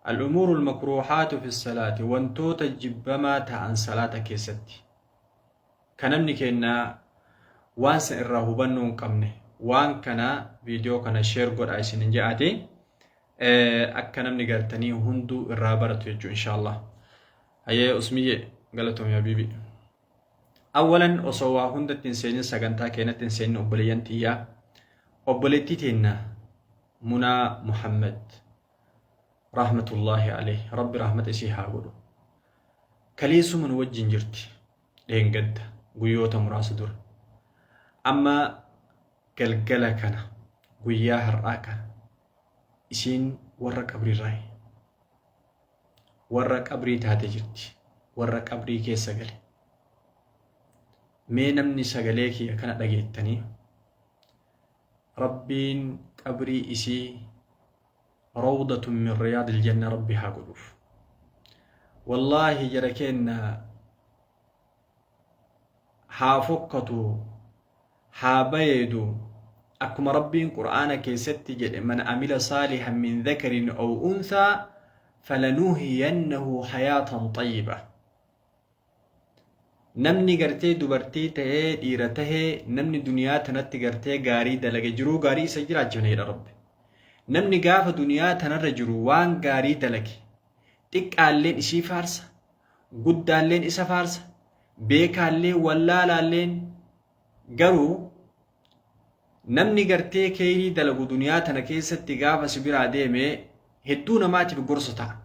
الأمور المكروهات في الصلاة وانتو تجبما تان صلاة كيستي كنمني كينا وانس الرهبانون قمني وان كنا فيديو كنا شير قد عايشين نجاتي أكنمني قلتني هندو الرابرة يجو إن شاء الله هيا اسمي قلتهم يا بيبي أولا أصوا هند تنسين سجنتا كانت تنسين أبليان تيا أبليتي تينا منى محمد رحمة الله عليه رب رحمة إسيها قولوا كليسو من وجه جرتي لين قد قيوتا مراس دور أما قلقلا كان قيا هرآكا إسين ورق أبري راي ورق أبري تاتي جرتي ورق أبري كي سقلي مينمني سقليكي أكنا لقيتني ربين أبري إسي روضة من رياض الجنة ربها قلوف والله جركينا حافقتو حابيدو أكما ربين قرآن كيستي جد من عمل صالحا من ذكر أو أنثى فلنوهينه حياة طيبة نمني قرتي دبرتي تهي ديرته نمني دنيا تنتي قرتي غاري دلق جرو غاري سجرات جنير ربي namni gaafa duniyaa tanarra jiru waan gaarii dalage xiqqaalleen ishii faarsa guddaalleen isa faarsa beekaalleen wallaalaalleen garuu namni gartee keeyrii dalagu duniyaa tana keessatti gaafa sibiraa deemee hedduu namaatiif gorsa ta'a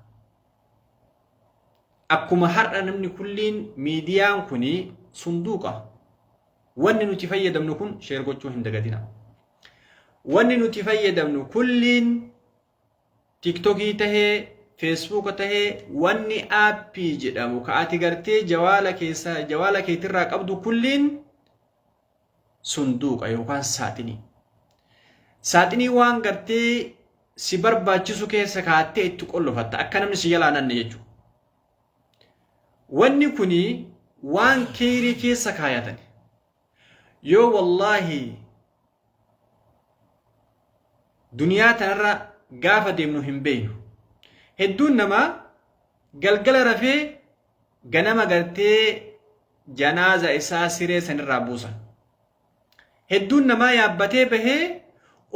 akkuma har'a namni kulliin miidiyaan kuni sunduuqa wanni nuti fayyadamnu kun sheer gochuu hin dagatina wanni nuti fayyadamnu kulliin tiktokii tahee feesbuuka tahee wanni aappii jedhamu ka ati gartee jawaala keetirraa qabdu kulliin sunduuqa yookaan saaxinii waan gartee si barbaachisu keessa kaattee itti qollofatta akka namni si jalaa nanne jechuudha. wanni kuni waan keerii keessa kaayatan yoo wallahi duniyaa tanarra gaafa deemnu hin beeynu hedduun nama galgala rafee ganama gartee janaaza isaa siree sanirraa buusan hedduun nama yaabbatee bahee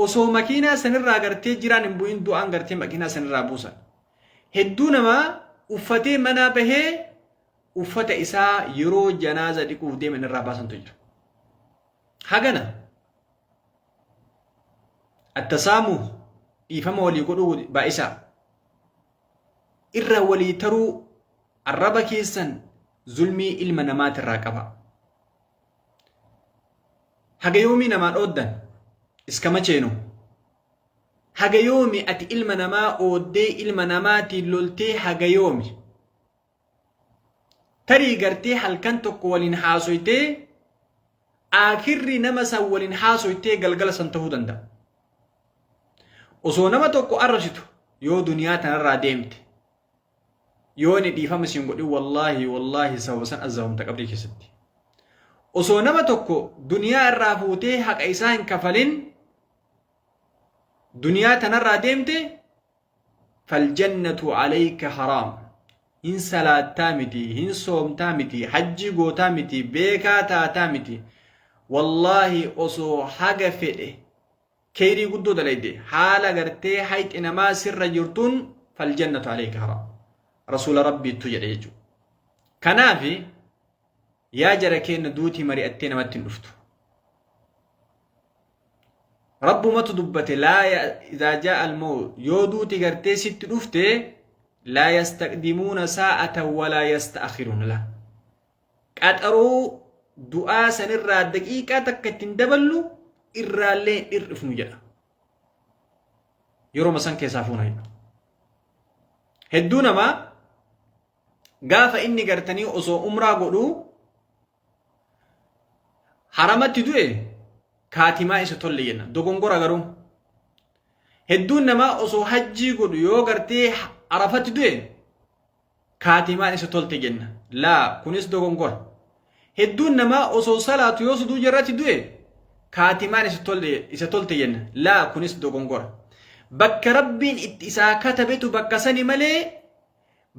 osoo makiinaa sanirraa gartee jiraan hin bu'in du'aan gartee makiinaa sanirraa buusan hedduu nama uffatee manaa bahee uffata isaa yeroo janaaza dhiquuf deeman irraa baasantu jira hagana التسامح يفهم ولي يقولوا بائسا إرى ولي ترو الربا كيسن ظلمي إلما نمات الراقبة حقا يومي نمان أودن إسكما چينو حقا يومي أتي إلما نما أودي إلما نماتي لولتي حقا يومي تري قرتي حلقان تقو ولين حاسويتي آخر نمسا ولين حاسويتي قلقل سنتهو دندا osoo nama tokko arrasitu yoo duniyaa tanarraa deemte yoo ni dhiifama siin godhi wallahi sababa san azabamta qabrii keessatti osoo nama tokko duniyaa irraa fuutee haqa isaa hin kafalin duniyaa tanarraa deemte faljannatu alayka haraam hin salaattaa miti hin soomtaa miti hajji gootaa miti beekaa taataa miti wallahi osoo haga fedhe كيري قدو دليدي حالا قرتي حيث إنما سر جرتون فالجنة عليك حرام رسول ربي تجد يجو كنافي يا جركين دوتي مريئتين ما تنفتو رب ما تدبت إذا جاء الموت يودوتي قرتي ست نفتي لا يستقدمون ساعة ولا يستأخرون لا قاتروا دعاء سنرى دقيقة تكتن دبلو irraallee dhir'ifnu jedha yeroo masan keessaa fuuna hedduu nama gaafa inni gartanii osoo umraa godhu haramatti du'e kaatimaa isa tolle jenna dogongora garuu hedduun nama osoo hajjii godhu yoo gartee arafatti du'e kaatimaan isa tolte jenna laa kunis dogongora hedduun nama osoo salaatu yoo sujuu jarratti du'e kaatimaan isa tolte jenna laa kunis dogongora bakka rabbiin itti isaa katabetu bakka sani malee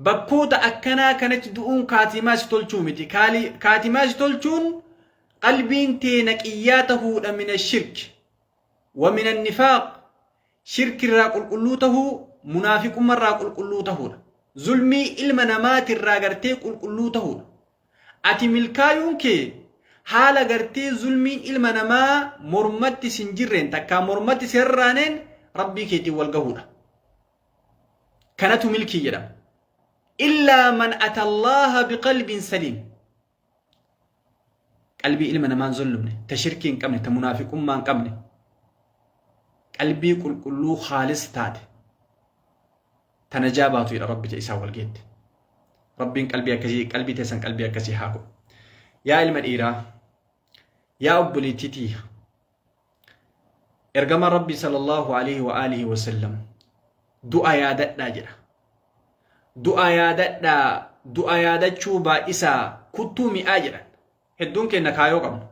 bakkoota akkanaa kanatti du'uun kaatimaa si tolchuu miti. Kaatimaa si tolchuun qalbiin tee naqiyyaa tahuudha min ashirki wa min annifaaq, shirki irraa qulqulluu tahuu, munaafiqumma irraa qulqulluu tahuudha, zulmii ilma namaati irraa gartee qulqulluu tahuudha. Ati milkaayuun kee haala gartee zulmiin ilma namaa mormatti sin jirreen takkaa mormatti sirraaneen rabbii keetiin wal gahuudha. Kanatu milkii jedhama. إلا من أتى الله بقلب سليم. قلبي إلما نمان ظلمني تشركين قمني تمنافق أمان قمني قلبي كله خالص تاد تنجاباتو إلى ربي تيسا والجد ربي قلبي أكسي قلبي تيسان قلبي أكسي هاكو يا علم الإيرا يا أبولي تيتي إرقام ربي صلى الله عليه وآله وسلم دعا يادت ناجرة du'a yaadachuu baay'isaa kuttuu mi'aa jedhan hedduun keenya kaayoo qabnu.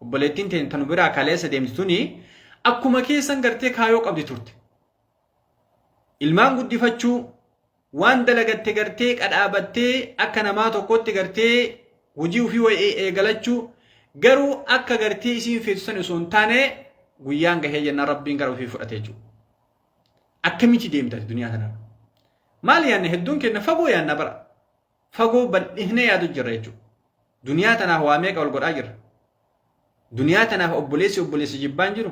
Obboleettiin teenya tanu biraa kaleessa deemti tuni akkuma keessan gartee kaayoo qabdi turte. Ilmaan guddifachuu waan dalagatte gartee qadhaabattee akka namaa tokkotti gartee hojii ofii eegalachuu garuu akka gartee isiin feetu san osoo hin taane guyyaan gahee jennaan rabbiin gara ofii fudhate jechuudha. Akkamitti deemta duniyaa tanaa? Maal yaanne hedduun keenya fagoo yaanna bara. Fagoo bal'inee yaadu jirra jechuudha. Duniyaa tanaaf waa meeqa wal godhaa jirra? Duniyaa tanaaf obboleessi jibbaan jiru?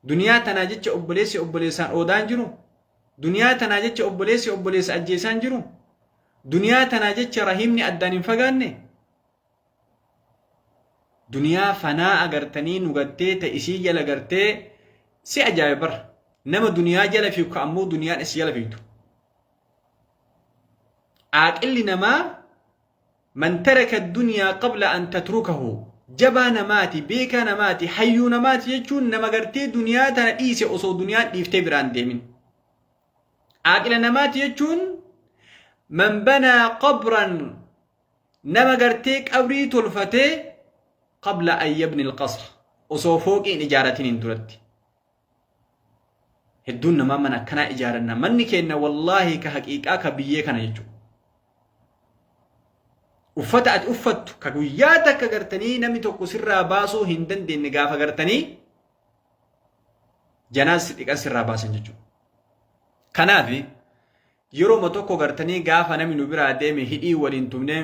Duniyaa tanaa jecha obboleessaan oodaan jiru? Duniyaa tanaa jecha obboleessa ajjeesaan jiru? Duniyaa tanaa jecha rahimni addaan hin fagaanne? Duniyaa fanaa agartanii nugattee ta'isii jala gartee si ajaa'iba bara. Nama duniyaa jala fiigu ka ammoo duniyaan is jala fiigdu. عاقل نما من ترك الدنيا قبل أن تتركه جبا نماتي بيكا نماتي حيو نماتي يجون نما قرتي دنيا تنا إيسي أصو دنيا ديفتي بران ديمين. عاقل نماتي يجون من بنى قبرا نما قرتيك أوري تلفتي قبل أن يبني القصر أصو فوق إن إجارتين اندرتي هدون نما منا كنا إجارنا مني كينا والله كحقيقة كبيه كنا يجون uffata ati uffattu ka guyyaa takka gartanii namni tokko sirraa baasuu hin dandeenye gaafa gartanii janaas dhiqan sirraa baasan jechuudha. Kanaaf yeroo tokko gartanii gaafa namni nu biraa deeme hidhii waliin tumnee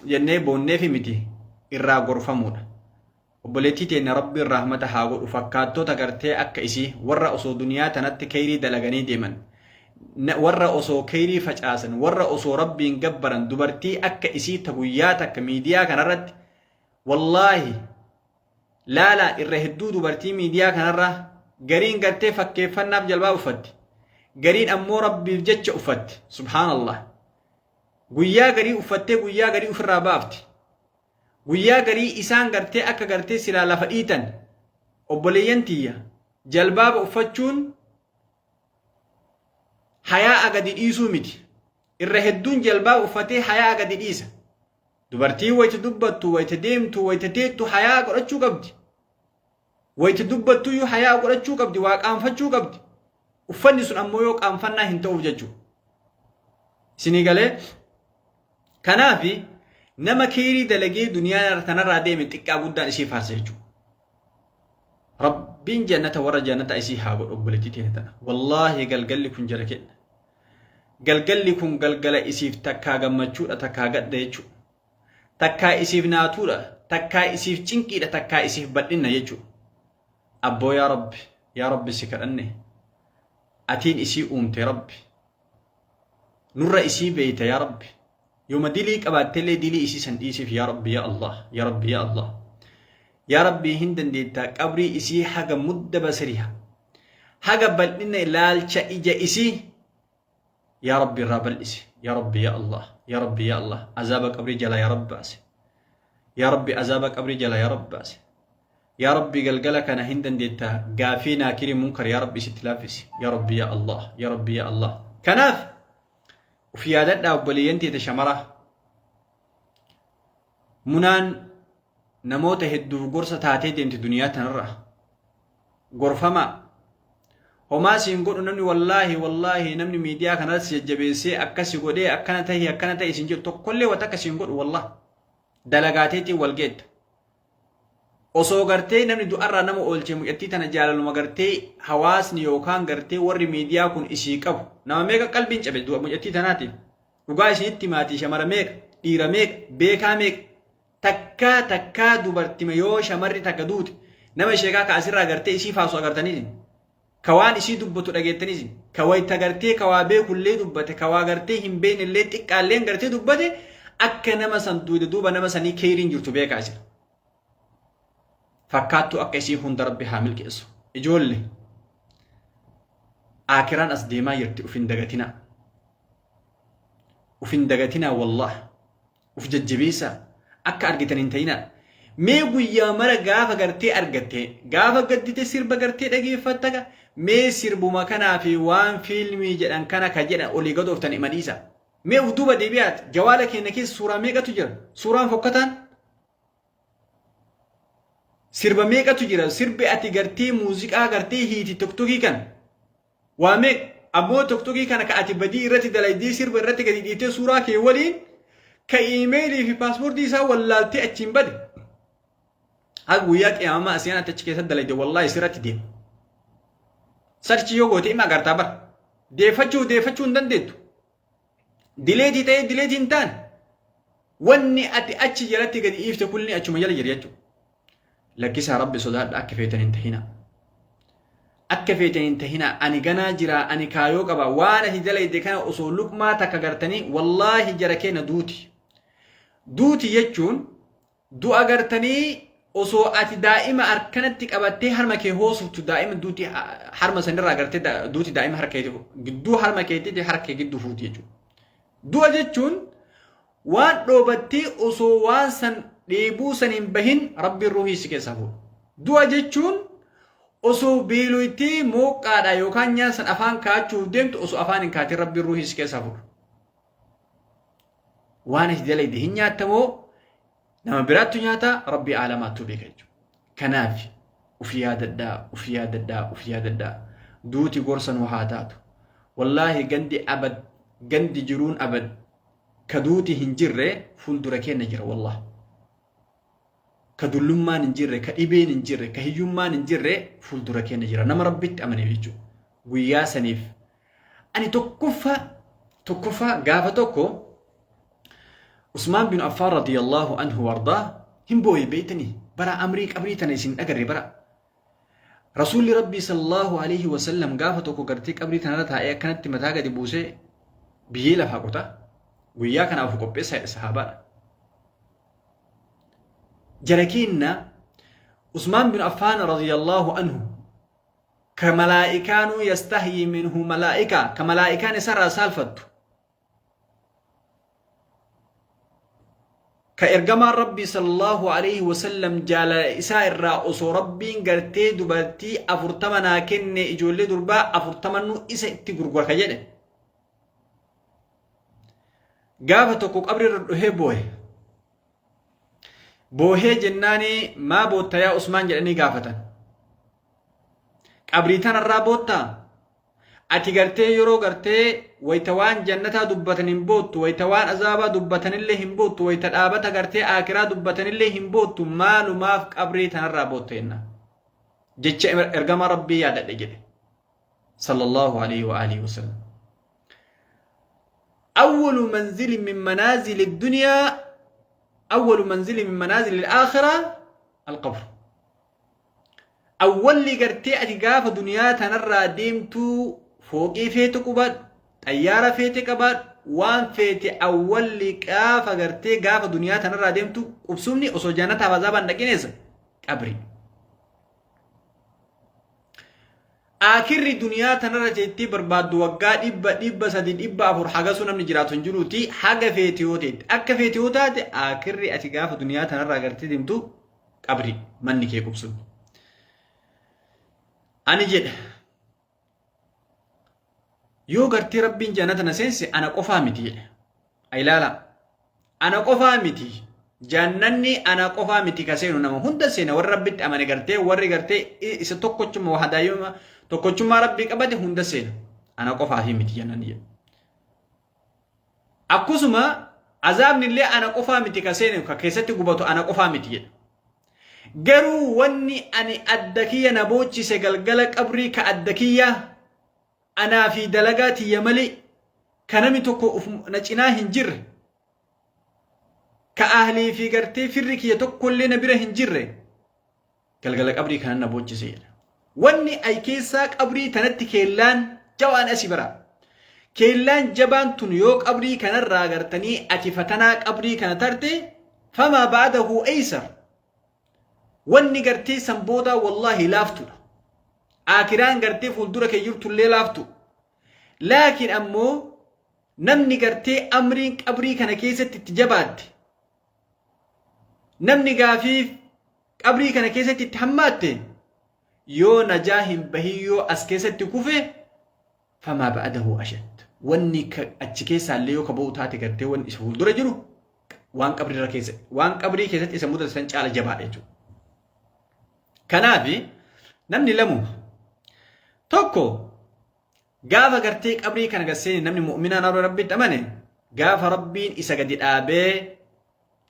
jennee boonnee fi miti irraa gorfamuudha. Obboleettii teenya rabbiin rahmata haa godhu fakkaattota gartee akka isii warra osoo duniyaa tanatti kayrii dalaganii deeman. Warra osoo kayrii facaasan warra osoo rabbiin gabbaran dubartii akka isii taguyyaa takka miidiyaa kanarratti wallaahi laala irra hedduu dubartii miidiyaa kanarra gariin gartee fakkeeffannaaf jalbaa uffatti gariin ammoo rabbiif jecha uffatti subhaanallah guyyaa garii uffattee guyyaa garii ofirraa baafti guyyaa garii isaan gartee akka gartee silaa lafa dhiitan obboleeyyan tiyya jalbaaba uffachuun hayaa agadi dhiisuu miti irra hedduun jalbaa uffatee hayaa agadi dhiisa. Dubartii wayita dubbattu wayita deemtu wayita teettu hayaa godhachuu qabdi. Wayita dubbattu yoo hayaa godhachuu qabdi waa qaanfachuu qabdi. Uffanni sun ammoo yoo qaanfannaa hin ta'uuf jechuudha. Isinii galee kanaaf nama kayrii dalagee duniyaa tanarraa deeme xiqqaa guddaan isii faarsa jechuudha. Rabbiin jannata warra jannata isii haa godhu obboleettii teenya tana. Wallaahi galgalli kun jara kenna. Galgalli kun galgala isiif takkaa gammachuudha takkaa gadda jechuudha. Takkaa isiif naatuudha takkaa isiif cinqiidha takkaa isiif badhinna jechuudha. Abboo yaa Rabbi si kadhanne. Atiin isii uumte Rabbi. Nurra isii beeyta yaa Rabbi. Yooma dilii qabaattellee dilii isii san dhiisiif yaa Rabbi yaa Allah yaa Rabbi yaa Allah. Yaa Rabbi hin dandeettaa qabrii isii haga mudda basariha haga bal'ina ilaalcha ija isii yaa Rabbi irraa bal'isi yaa Rabbi yaa Allah yaa Rabbi yaa Allah azaaba qabrii jala yaa Rabbi baase yaa Rabbi azaaba qabrii jala yaa Rabbi baase yaa Rabbi galgala kana hin dandeettaa gaafii naakiri munkar yaa Rabbi sitti laaffisi yaa Rabbi yaa Allah yaa Rabbi yaa Allah. Kanaaf uf yaadadhaa obboleeyyan teeta shamara munaan namoota hedduuf gorsa taatee deemti duniyaa tanarra gorfama homaa siin godhu namni wallaahi namni miidiyaa kanarratti jajjabeessee akkasi godhee akkana ta'e isin jedhu tokkollee wata akka siin godhu wallahi dalagaateetiin wal geetta. Osoo gartee namni du'arraa nama oolchee mucattii tana jaalaluma gartee hawaasni yookaan gartee warri miidiyaa kun ishii qabu nama meeqa qalbiin cabe du'a mucattii tanaatiif dhugaa isinitti maatii shamara meeqa dhiira meeqa beekaa meeqa takkaa dubartima yoo shamarri takka duute nama sheekaa ka asirraa gartee ishii faasu agartaniisin ka waan ishii dubbatu dhageettaniisin ka wayta gartee ka waa beekullee dubbate ka waa gartee hin beeknellee xiqqaalleen gartee dubbate akka nama san duuba nama sanii keeriin jirtu beekaa jira. Fakkaattuu akka ishii hunda rabbi haa milkeessu. Ijoollee aakiraan as deemaa jirti uf hin dagatinaa. Uf hin dagatinaa wallahi. Uf jajjabeessaa akka argitan hin ta'inaa. Mee guyyaa mara gaafa gartee argattee gaafa gaddite sirba gartee dhageeffatta mee sirbuma kanaa fi waan fiilmii jedhan kana ka jedhan olii gad ooftan imadiisa. Mee uf duuba deebi'aat jawaala keenya keessa suuraa meeqatu jira? Suuraan fokkataan sirba meeqatu jira? Sirbi ati gartee muuziqaa gartee hiiti tokkokkii kan waa meeq ammoo tokkokkii kana ka ati badii irratti dalaydee sirba irratti gadi dhiitee suuraa kee waliin ka iimeelii fi paaspoortii isaa wallaaltee achiin bade haa guyyaa qiyaamaa asiyaan ati achi keessatti dalayde wallaahi sirratti deema. Sarchi yoo goote ima agartaa bara deeffachuu hin dandeettu. Dileetii ta'ee dileetii hin taane wanni ati achi jalatti gadi dhiifte kulli achuma jala jira jechuudha. Lakkisaa rabbi sodaadha akka feetan hin tahina. Akka feetan hin tahina ani ganaa jira ani kaayoo qaba waan ati dalayde kana osoo luqmaa takka gartanii wallaahi jara keenya duuti. Duuti jechuun du'a gartanii osoo ati daa'ima harkanatti qabattee harma kee hoosuftu daa'ima duuti harma sanirraa gartee duuti daa'ima harka keetii gidduu harma keetii harka kee gidduu fuuti jechuudha. Du'a jechuun waan dhoobattee osoo waan san dheebuu saniin bahin rabbiin ruuhii si keessaa fuudha. Du'a jechuun osoo beeloytee mooqqaadha yookaan nyaansan afaan kaachuuf deemtu osoo afaan hin kaatiin rabbiin ruuhii si keessaa fuudha. Waan ati dalayde hin nyaattamoo nama biraattu nyaata rabbii aalamaattuu beeka jechuudha. Kanaaf uf yaadadhaa duuti gorsa nu haa taatu. Wallaahi gandi jiruun abad ka duuti hin jirre fuuldura keenya jira wallahi. Ka dullummaan hin jirre ka dhibeen hin jirre ka hiyyummaan hin jirre fuuldura keenya jira nama rabbitti amaneef jechuudha. Guyyaa saniif ani tokkoffaa gaafa tokko Usmaan bin Affaan radiyallahu anhu wardaa hin booye beeytanii bara amrii qabrii tana isin agarre bara. Rasuulli Rabbii sallallahu alaihi wasallam gaafa tokko gartee qabrii tanarra taa'ee akkanatti mataa gadi buusee biyyee lafaa qotaa guyyaa kanaaf qopheessaa sahabaadha. Jarakiinna Usmaan bin Affaan radiyallahu anhu ka malaa'ikaanuu yastahyi minhu malaa'ika ka malaa'ikaan isarraa saalfattu ka ergamaan Rabbii sallallahu alaihi wasallam jaalala isaa irraa osoo Rabbiin gartee dubartii 40 naa kenne ijoollee durbaa 40 isa itti gurgura ka jedhe gaafa tokko qabri irra dhuhee boohee jennaani maa bootta yaa Usmaan jedhanii gaafatan. Qabrii tanarraa boottaa ati gartee yeroo gartee wayta waan jannataa dubbatan hin boottu wayta waan azaabaa dubbatanillee hin boottu wayta dhaabata gartee aakiraa dubbatanillee hin boottu maalumaaf qabrii tanarraa bootta jenna jecha ergama Rabbii yaadadhe jedhe sallallahu alaihi wa alihi wasallam. أول منزل من منازل الدنيا أول منزل من منازل الآخرة القبر. أول لقرتي أتقاف دنيا تنرى ديمتو فوقي فيتو قباد طيارة فيتي قباد وان فيتي أول لقاف قرتي قاف دنيا تنرى ديمتو قبسوني أسو جانتا وزابا نكينيس قبري. آخر دنيا تنرى جيتي برباد وقا دبا سدي دبا أفور حاجة سنم نجراتون جلوتي حاجة فيتيوتي أكا فيتيوتات آخر أتقاف دنيا تنرى قرتي ديمتو قبري من نكي قبسوني. أنا جد يو قرتي ربي جنة نسينسي أنا قفا متي أي لا أنا قفا متي جنني أنا قفا متي كسينو نما هند سينا ور ربي أماني قرتي ور قرتي إستوكو تشم وحدا يوم tokkochummaa rabbii qabate hunda seena ana qofaa fi miti jennaan. Akkasuma azaabni illee ana qofaa miti ka seenu ka keessatti gubatu ana qofaa miti jedha. Garuu wanni ani adda kiyya na boochise galgala qabrii ka adda kiyya anaa fi dalagaa tiyya malee ka namni tokko na cinaa hin jirre ka ahlii fi gartee firri kiyya tokkollee na bira hin jirre galgala qabrii kanan na boochise jedha. Wanni ay keessaa qabrii tanatti keellaan jawaan asii bara. Keellaan jabaan tun yoo qabrii kanarraa gartanii ati fatanaa qabrii kana tarte famaa ba'adahu eeysar. Wanni gartee sanboodaa wallahi laaftudha. Akiraan gartee fuuldura kee jirtullee laaftu. Laakiin ammoo namni gartee amriin qabrii kana keessatti itti jabaatte. Namni gaafiif qabrii kana keessatti itti hammaatte yoo najaa hin bahii yoo as keessatti kufe famaa ba'adahu ashad. Wanni achi keessaa illee yoo kaba'u taate gartee wanni isa fuuldura jiru waan qabrii keessatti isa mudate san caala jabaadha jechuudha. Kanaaf namni lamu tokko gaafa gartee qabrii kana gaseeni namni mu'minaan rabbitti amane gaafa rabbiin isa gadi dhaabee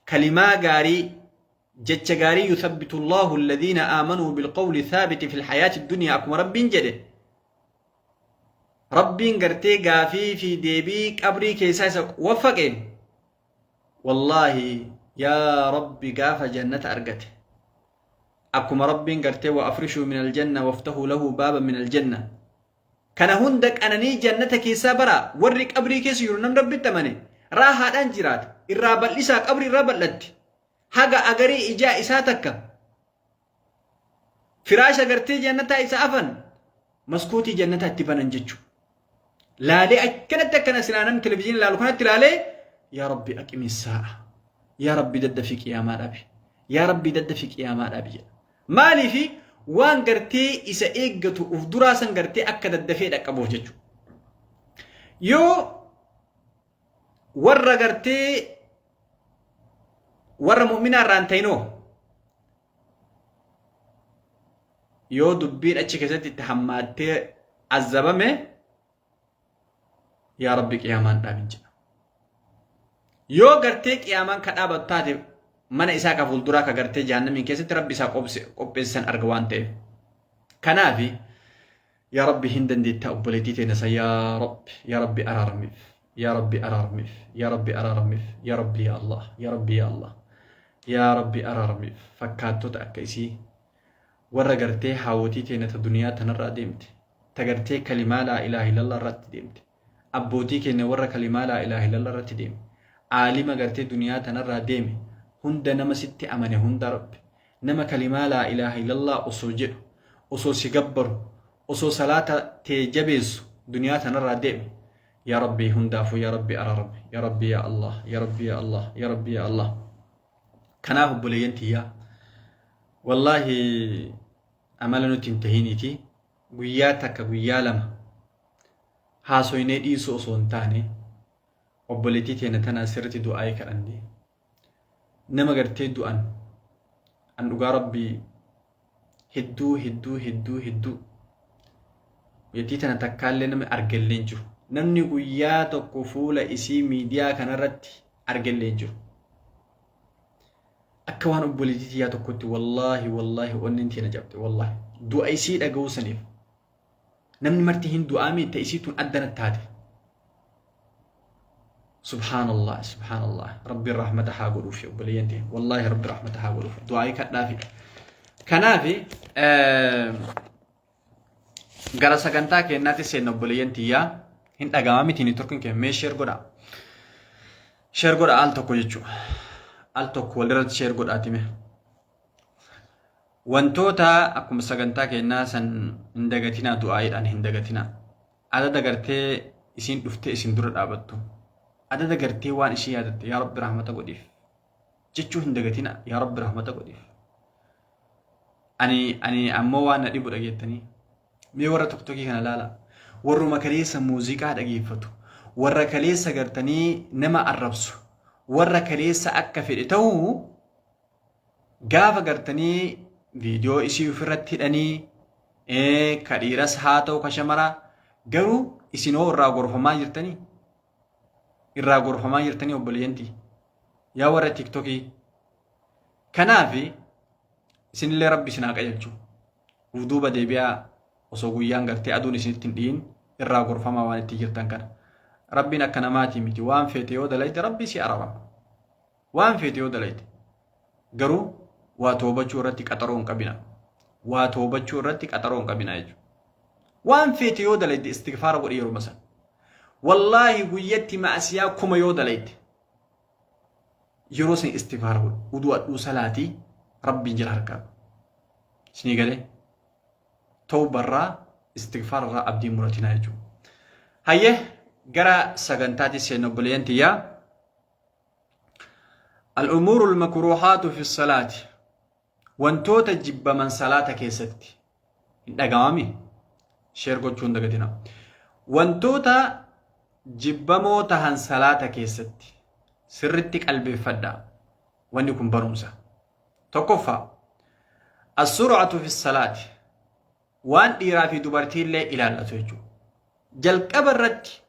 kalimaa gaarii jecha gaarii yuthabbitu Allahu alladhiina aamanuu bilqawli thaabiti fil hayaati dunyaa akkuma rabbiin jedhe. Rabbiin gartee gaafii fi deebii qabrii keessaa isa waffaqe wallahi yaa rabbi gaafa jannata argate akkuma rabbiin gartee wa afrishuu min aljanna waftahu lahu baaba min aljanna kana hunda qananii jannata keessaa bara warri qabrii keessa jiru nam rabbitti amane raahaadhaan jiraata irraa bal'isaa qabrii irraa bal'atti haga agarii ijaa isaa takka firaasha gartee jannataa isa afan maskootii jannataa itti banan jechuudha. لالي أكنت أكنا سلانم تلفزيون لالو كانت لالي يا ربي أقم الساعة يا ربي دد فيك يا مال أبي يا ربي دد فيك يا مال أبي مالي في وان قرتي إسا إيقتو افدراسا قرتي أكد الدفيد أكبوه ججو يو ورّا قرتي ورّا مؤمنا رانتينو يو دبين أتشكسات التحماتي الزبامي يا ربي قيامان دابين جنا يو غرتي قيامان كدابت تاتي من إساك فولدرا كغرتي جهنم من كيسة ربي سا قبسن أرغوان تي كنافي يا ربي هندن دي تأبوليتي تنسى يا رب يا ربي أرارميف يا ربي أرارميف يا ربي أرارميف يا ربي يا الله يا ربي يا الله يا ربي أرارميف فكاتو تأكيسي ورّا غرتي حاوتي تنة الدنيا تنرى ديمت تغرتي كلمة لا إله إلا الله رات ديمت أبوتي كنا ورّا كلمة لا إله إلا الله رات ديم عالم غرتي دنيا تنرى ديم هند نما ست أمانه هند رب نما كلمة لا إله إلا الله أصول جد أصول سجبر أصول صلاة تجبز دنيا تنرى ديم يا ربي هندافو يا ربي أرى ربي يا ربي يا الله يا ربي يا الله يا ربي يا الله كناه بلينتي يا والله أملنا تنتهينيتي وياتك ويالما هاسويني ديسو سونتاني وبليتي تينا سيرتي دعاي كأندي نما غرتي دعان أن أغا ربي هدو هدو هدو هدو يتي تنا تكالي نمي أرجلين جو نمني وياتك كفولة إسي ميديا كنرتي أرجلين جو أكوان أبوليتي يا تكوتي والله والله وننتي نجبتي والله دعاي سيد أجو سنيف نمني مرتهن دعامي تأسيتون أدنى التادي سبحان الله سبحان الله ربي الرحمة حاقلوا في أبوليتي والله ربي الرحمة حاقلوا في دعاي كنافي كنافي غرسا كنتا كناتي سين أبوليتي يا هن أقامي تيني تركن كمي شير قدا آل تكو يجو al tokko walirratti sheer godhaatime wantoota akkuma sagantaa kennaa san hin dagatinaa du'aayiidhaan hin dagatinaa adada gartee isin dhufte isin dura dhaabattu adada gartee waan ishii yaadatte yaa rabbi rahmata godhiif jechuu hin dagatinaa yaa rabbi rahmata godhiif ani ammoo waan na dhibu dhageettanii mee warra tokkokkii kana laala warruma kaleessa muuziqaa dhageeffatu warra kaleessa gartanii nama arrabsu warra kaleessa akka fedhe ta'uu gaafa gartanii viidiyoo isii ofirratti hidhanii كديرس هاتو كشمرا قرو إسنو الراغور فما يرتني الراغور فما يرتني وبلينتي يا ورا تيك توكي كنافي إسن اللي ربي سناك أجلجو ودوبا ديبيا وصوغيان غرتي أدون إسن التندين الراغور فما وان تيجرتن كان ربنا كنماتي ميتي وان فيتيو دليت ربي سي أربا وان فيتيو دليت قرو واتوبة رتك أترون كبنا واتوبة رتك أترون كبنا يجو وان فيتيو دليت استغفار وريرو مثلا والله ويتي ما أسياكم يو دليت يروسن استغفار ودو صلاتي ربي جل هركاب شني قال توبة را استغفار را أبدي مرتنا يجو هيه قرأ سجنتاتي سينوبلينتي يا الأمور المكروهات في الصلاة وانتو تجب من صلاة كيستي دقامي شيركو تشون دقتنا وانتو تجب موتهن صلاة كيستي سرتك قلبي فدا وانكم برمسة تقفى السرعة في الصلاة وان ديرا في دبرتي اللي إلى الأسوجو جل كبرت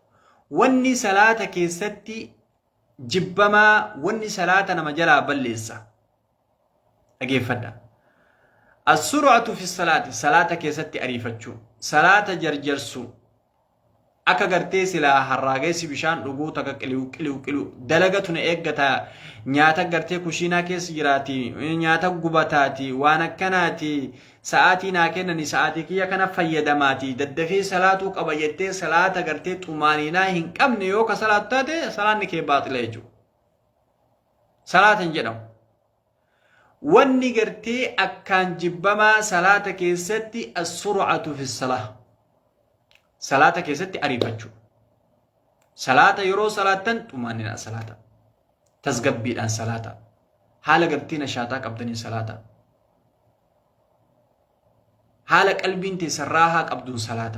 واني صلاة كيستي جبما واني صلاة نمجلا بلسة أجيب فدا السرعة في الصلاة صلاة كيستي أريفتشو صلاة جرجرسو akka gartee silaa harraageessi bishaan dhuguu takka qiliw dalagatuna eeggata nyaata gartee kushiinaa keessa jiraati nyaata gubataati waan akkanaati sa'aatii naa kennani sa'aatii kiyya kana fayyadamaati daddafee salaatuu qaba jettee salaata gartee xumaaninaa hin qabne yoo ka salaatu taate salaanni kee baaxila jechuudha. Salaata hin jedhamu. Wanni gartee akkaan jibbamaa salaata keessatti as-sur'atu fi salaa. صلاة كيستي أريفتشو صلاة يرو صلاة تمانينا صلاة تزقب بيدان صلاة حالة قبتين شاتاك أبدني صلاة حالة قلبين تسراها أبدون صلاة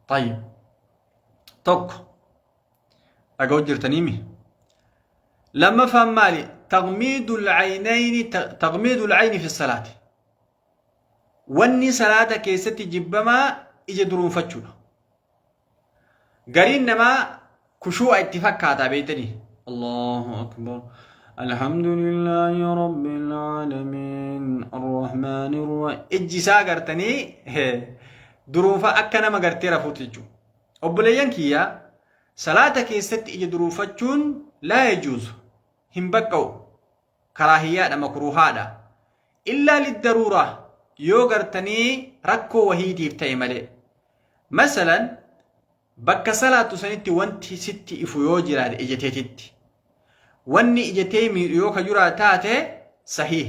طيب توك أقول جرتنيمي لما فهم مالي تغميد العين في الصلاة واني صلاة كيستي جبما إجا درون فتشونا قرين نما كشوع اتفاق بيتني الله أكبر الحمد لله رب العالمين الرحمن الرحيم إجي ساقرتني درون فأكنا ما قرتي رفوتجو أبليان كيا صلاة كيست إجا درون فتشون لا يجوز هم بقوا كراهيات مكروهات إلا للضرورة يوغرتني ركو وهيدي بتايمالي مثلا بك صلاة سنتي وانتي ستي إفو جراد إجتيتي واني إجتي يوكا جرا تاتي صحيح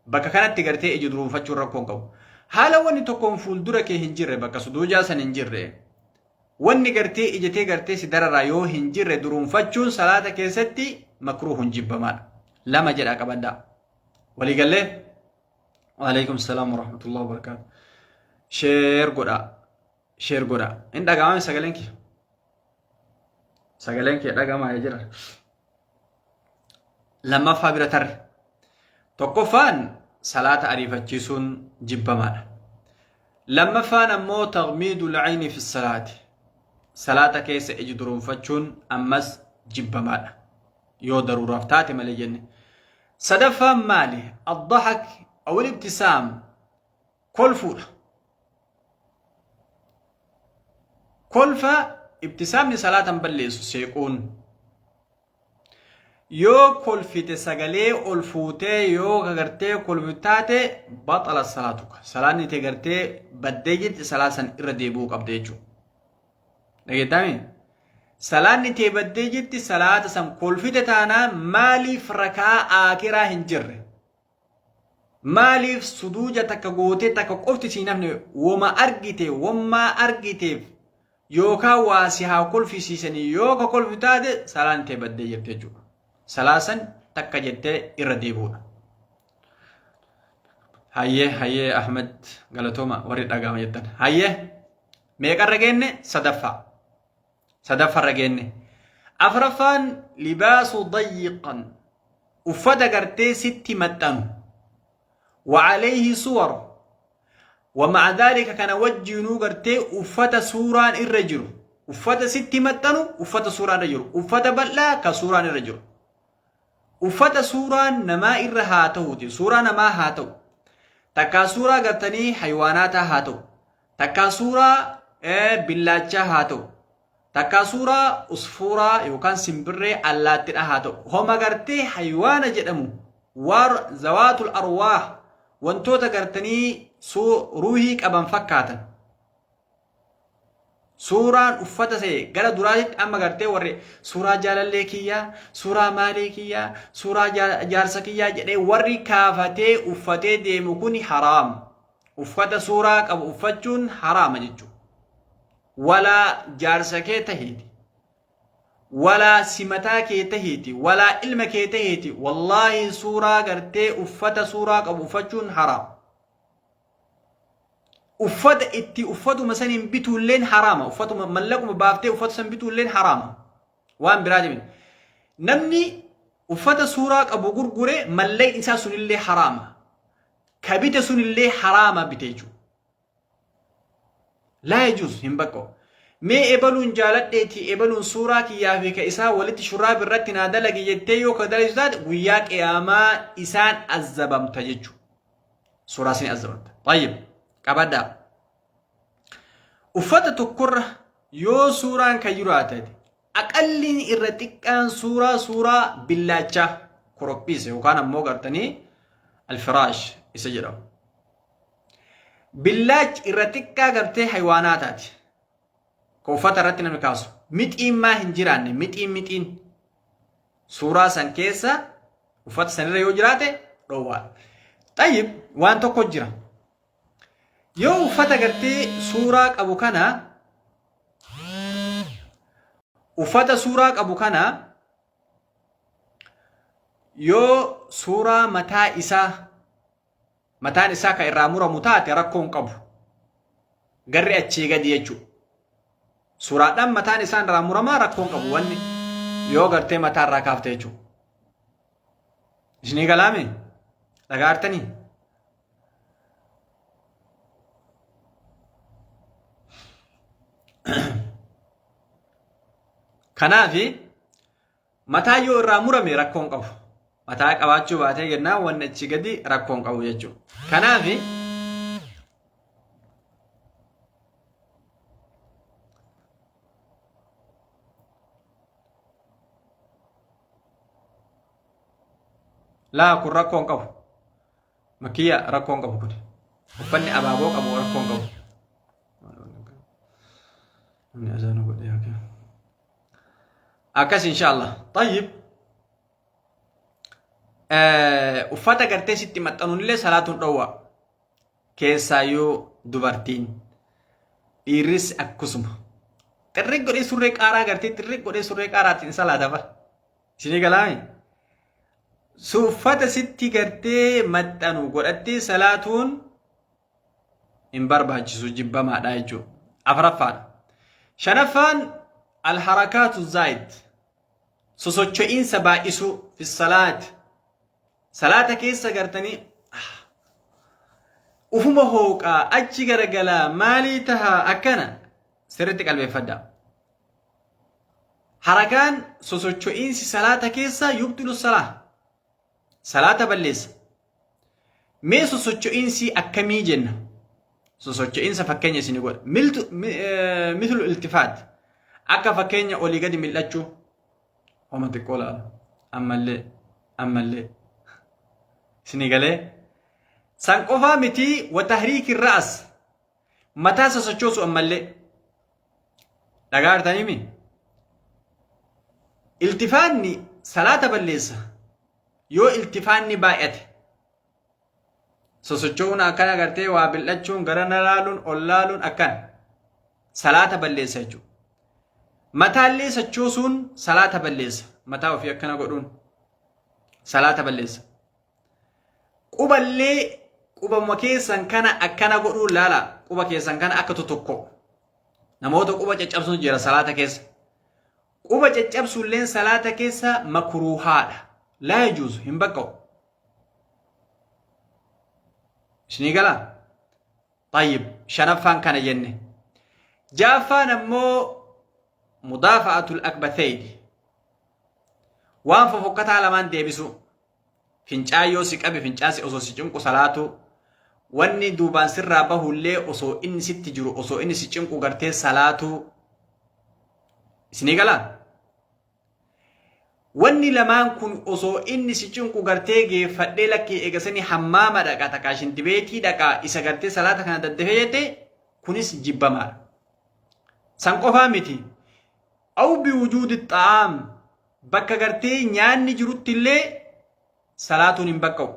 بك كانت تغرتي إجدرون فتشو ركون قو حالا واني تكون فول دركي هنجر بك سدوجا سننجر واني غرتي إجتي غرتي سدر رايو هنجر درون فتشو صلاة كيستي مكروه جبمان لما جرى كبدا ولي قال له وعليكم السلام ورحمة الله وبركاته شير قدا إن دقامي سقلنكي دقاما يجرى لما فابرتر تقفان صلاة أريفة جيسون جبما لما فان أمو تغميد العين في الصلاة صلاة كيس اجدرون فتشون أمس جبما يو ضرورة فتاتي مليجن صدفا مالي الضحك أو الابتسام كل فول كل ابتسام صلاة بليس سيكون يو كل في تسجلي الفوتة يو غرتي كل فتاتي بطل الصلاة صلاة نتغرتي بديجت صلاة سن إرديبوك أبديجو نجدامي صلاة نتبديجت صلاة سن كل في تانا مالي فركا آكرا هنجر مالي سدوجة تكغوتي تكقفتي سينفني وما أرجيتي يوكا واسيها كل في سيسني يوكا كل في تاتي صلاة نتبديجت جو سلاسن تكجت إرديبونا هاي أحمد غلطوما ورد أقام جدا هاي ميقا رجيني صدفة رجيني أفرفان لباس ضيقا وفدا قرتي ستي متن وعليه صور ومع ذلك كان وجهنو غرتي افتا سوران الرجل افتا ستي متنو افتا سوران الرجل افتا بلا كسوران الرجل افتا سوران نما الرهاتو سوران نما هاتو تكا سورة غرتني حيوانات هاتو تكا سورة بلاچا هاتو تكا سورة أسفورة يوكان سمبري اللاتين هاتو هما غرتي حيوان جدمو وار ذوات الأرواح وانتو تغرتني روحيك أبن فكاتا سوران أفتا سي غرا دراجت أما غرتي وري سورة جالاليكية سورة ماليكية سورة جارسكية جدي وري كافتي أفتي ديمكوني حرام أفتا سورة أب أفتشون حرام جدو ولا جارسكي تهيدي ولا سمتاكي تهيدي ولا علمكي تهيدي والله سورة غرتي أفتا سورة أب أفتشون حرام أفد إتي أفدو مثلا بيتو لين حرامة أفدو ملكم بافتي أفدو سن بيتو لين حرامة وان برادمين نمني أفد سوراك أبو غرغوري ملي إنسان سن اللي حرامة كبيت سن اللي حرامة بتيجو لا يجوز هم بكو مي إبلون جالت إتي إبلون سوراك يافيك إسا ولت شراب الرتنا دلقي يتيو كدالي زاد وياك إياما إسان الزبم تججو سوراسين الزبم طيب قبدا ufata tokkorra yoo suuraan kan jiru taate aqalliin irra xiqqaan suuraa billaacha korophiise yookaan ammoo gartanii alfiraash isa jedhamu billaach irra xiqqaa gartee haywaanaataati ko ufata irratti namni kaasu mixiin maa hin jiraanne mixiin suuraa san keessa ufata sanirra yoo jiraate dhowwaa tayyib waan tokko jira yoo ufata gartee suuraa qabu kana ufata suuraa qabu kana yoo suuraa mataan isaa ka irraa muramu taate rakkoon qabu garri achii gadi jechuudha suuraadhaan mataan isaa irraa muramaa rakkoon qabu wanni yoo gartee mataa irraa kaafte jechuudha isinii galaame dhagaartanii kanaafi mataa yoo irraa murame rakkoon qabu mataa qabaachuu baatee gennaa wanni achi gadi rakkoon qabu jechuudha kanaafi laa kun rakkoon qabu makiyya rakkoon qabu kun uffanni abaaboo qabu rakkoon qabu أكاس إن شاء الله طيب أفتا قرتي ستي متنون لي صلاة روا كيسايو دوبارتين إيريس أكسم تريك قولي سوريك آرا قرتي تريك قولي سوريك آرا تين صلاة دفا سيني قلامي سوفتا ستي قرتي متنو قرتي صلاة إن بربها جسو جبا ما دايجو أفرفان شنفان الحركات الزايد سوسوچوين سبائسو في الصلاة صلاة كيسا قرتني ufuma hooqaa achi garagala maalii taha akkana sirritti qalbeeffadha harakaan sosocho'iinsi salaata keessa yubtilu salaata balleessa mee sosocho'iinsi akkamii jenna sosocho'iinsa fakkeenya isin godha mithlu iltifaat akka fakkeenya olii gadi mil'achuu homa xiqqoo laala ammallee isin galee san qofaa miti wa tahriiki ra's mataa sosochoosu ammallee dhagaartaniimi iltifaanni salaata balleessa yoo iltifaanni baay'ate sosochoon akkana gartee waa bil'achuun garana laaluun ol laaluun akkana salaata balleessa jechuudha mataallee sochoosuun salaata balleessa mataa ofii akkana godhuun salaata balleessa quballee quba keessan kana akkana godhuun laala quba keessan kana akka tokko namoota quba caccabsuun jira salaata keessa quba caccabsuulleen salaata keessa makruuhaadha laa yajuuzu hin baqqa'u isni gala طيب شنفان كان ينه جافان أمو مدافعة الأكبثين وان ففكت على من ديبسو فنجاي يوسك أبي فنجاسي أصو سجنكو صلاتو واني دوبان سر رابه اللي أصو إني ست جرو أصو إني سجنكو غرتي صلاتو سنيقلا واني لمان كن أصو إني سجنكو غرتي فدي لك إيقسني حماما دقا تكاشن دبيتي دقا إسا غرتي صلاتا كانت الدفيتي كنس جبما سنقفا متي أو بوجود الطعام بكا غرتي نياني جروت اللي صلاة نبكو